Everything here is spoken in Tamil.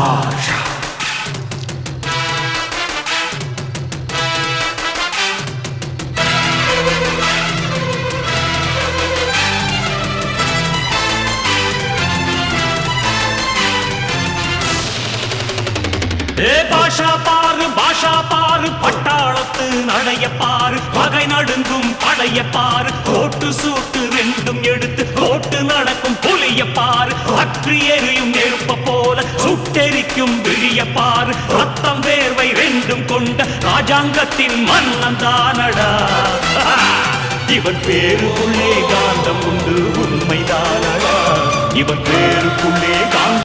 பாஷா. பாஷா பாரு பட்டாளத்து நடைய பாரு பகை நடுங்கும் படைய பாரு கோட்டு சூட்டு ரெண்டும் எடுத்து கோட்டு நடக்கும் புலிய பாரு அற்றி எரியும் நெருப்ப போல சுட்டெரிக்கும் விழிய பாரு ரத்தம் வேர்வை ரெண்டும் கொண்ட ராஜாங்கத்தின் மன்னன் தானடா இவன் பேருக்குள்ளே காந்தம் உண்டு உண்மைதானடா இவன் பேருக்குள்ளே காந்தம்